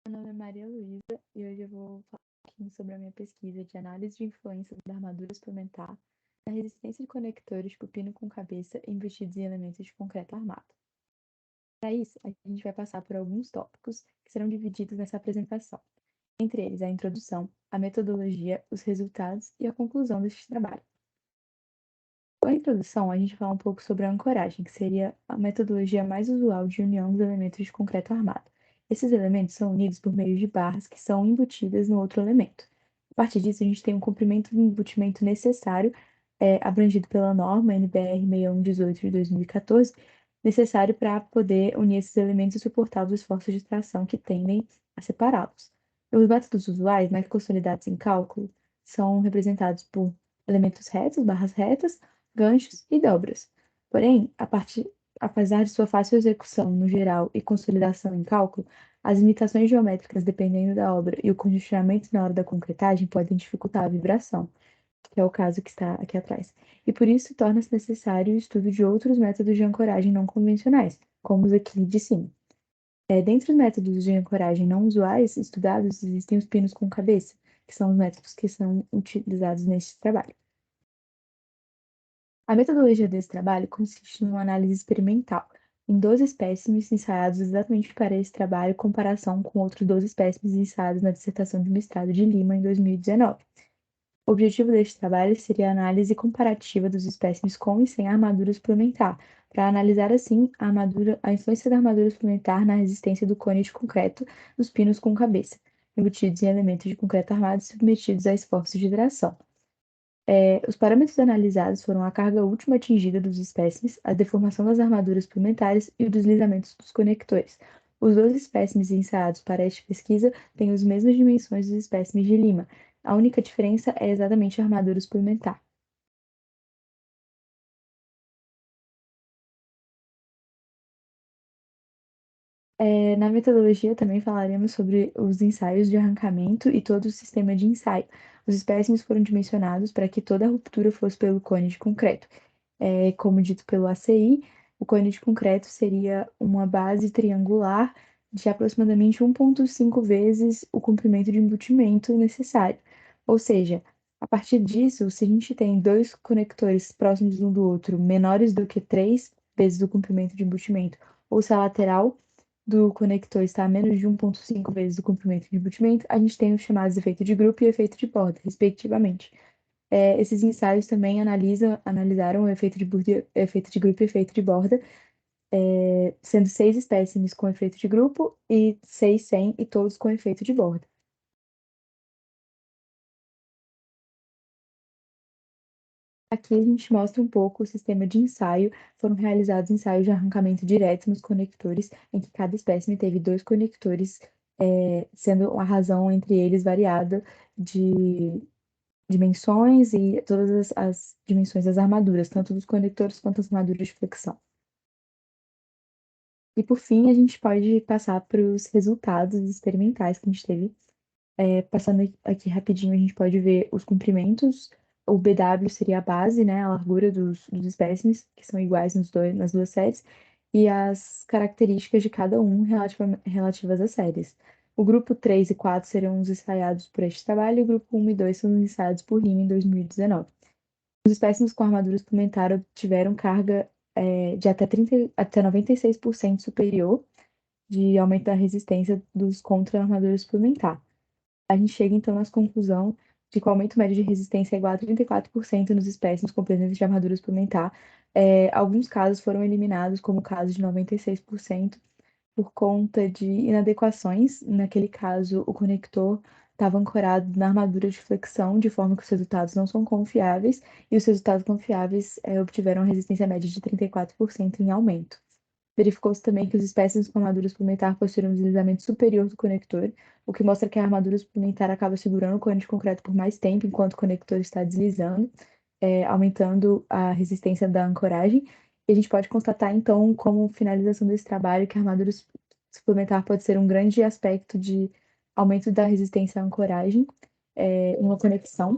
Meu nome é Maria Luísa e hoje eu vou falar um pouquinho sobre a minha pesquisa de análise de influência da armadura suplementar na resistência de conectores de pino com cabeça embutidos em elementos de concreto armado. Para isso, a gente vai passar por alguns tópicos que serão divididos nessa apresentação, entre eles a introdução, a metodologia, os resultados e a conclusão deste trabalho. Com a introdução, a gente fala um pouco sobre a ancoragem, que seria a metodologia mais usual de união dos elementos de concreto armado. Esses elementos são unidos por meio de barras que são embutidas no outro elemento. A partir disso, a gente tem um comprimento de embutimento necessário, abrangido pela norma NBR 6118 de 2014, necessário para poder unir esses elementos e suportar os esforços de tração que tendem a separá-los. Os métodos usuais, mais consolidados em cálculo, são representados por elementos retos, barras retas, ganchos e dobras. Porém, apesar de sua fácil execução no geral e consolidação em cálculo, as limitações geométricas dependendo da obra e o congestionamento na hora da concretagem podem dificultar a vibração, que é o caso que está aqui atrás. E por isso torna-se necessário o estudo de outros métodos de ancoragem não convencionais, como os aqui de cima. Dentre os métodos de ancoragem não usuais estudados, existem os pinos com cabeça, que são os métodos que são utilizados neste trabalho. A metodologia desse trabalho consiste numa análise experimental em 12 espécimes ensaiados exatamente para esse trabalho, em comparação com outros 12 espécimes ensaiados na dissertação de mestrado de Lima em 2019. O objetivo deste trabalho seria a análise comparativa dos espécimes com e sem armadura suplementar, para analisar assim a influência da armadura suplementar na resistência do cone de concreto dos pinos com cabeça, embutidos em elementos de concreto armado submetidos a esforços de tração. Os parâmetros analisados foram a carga última atingida dos espécimes, a deformação das armaduras suplementares e o deslizamento dos conectores. Os 12 espécimes ensaiados para esta pesquisa têm as mesmas dimensões dos espécimes de Lima. A única diferença é exatamente a armadura suplementar. Na metodologia também falaremos sobre os ensaios de arrancamento e todo o sistema de ensaio. Os espécimes foram dimensionados para que toda a ruptura fosse pelo cone de concreto. Como dito pelo ACI, o cone de concreto seria uma base triangular de aproximadamente 1,5 vezes o comprimento de embutimento necessário. Ou seja, a partir disso, se a gente tem dois conectores próximos um do outro, menores do que 3 vezes o comprimento de embutimento, ou se a lateral do conector está a menos de 1,5 vezes o comprimento de embutimento, a gente tem os chamados efeito de grupo e efeito de borda, respectivamente. Esses ensaios também analisaram o efeito de grupo e efeito de borda, sendo 6 espécimes com efeito de grupo e 6 sem, e todos com efeito de borda. Aqui a gente mostra um pouco o sistema de ensaio. Foram realizados ensaios de arrancamento direto nos conectores, em que cada espécime teve 2 conectores, sendo a razão entre eles variada de dimensões e todas as dimensões das armaduras, tanto dos conectores quanto das armaduras de flexão. E por fim, a gente pode passar para os resultados experimentais que a gente teve. Passando aqui rapidinho, a gente pode ver os comprimentos. O BW seria a base, né, a largura dos espécimes, que são iguais nas duas séries, e as características de cada um relativas às séries. O grupo 3 e 4 serão os ensaiados por este trabalho, e o grupo 1 e 2 são os ensaiados por Riemann em 2019. Os espécimes com armadura suplementar obtiveram carga de até 96% superior de aumento da resistência dos contra a armadura suplementar. A gente chega então na conclusão de que o aumento médio de resistência é igual a 34% nos espécimes com presença de armadura suplementar. Alguns casos foram eliminados, como o caso de 96%, por conta de inadequações. Naquele caso, o conector estava ancorado na armadura de flexão, de forma que os resultados não são confiáveis, e os resultados confiáveis obtiveram resistência média de 34% em aumento. Verificou-se também que os espécimes com armadura suplementar possuíram um deslizamento superior do conector, o que mostra que a armadura suplementar acaba segurando o cone de concreto por mais tempo enquanto o conector está deslizando, aumentando a resistência da ancoragem. E a gente pode constatar, então, como finalização desse trabalho, que a armadura suplementar pode ser um grande aspecto de aumento da resistência à ancoragem, uma conexão.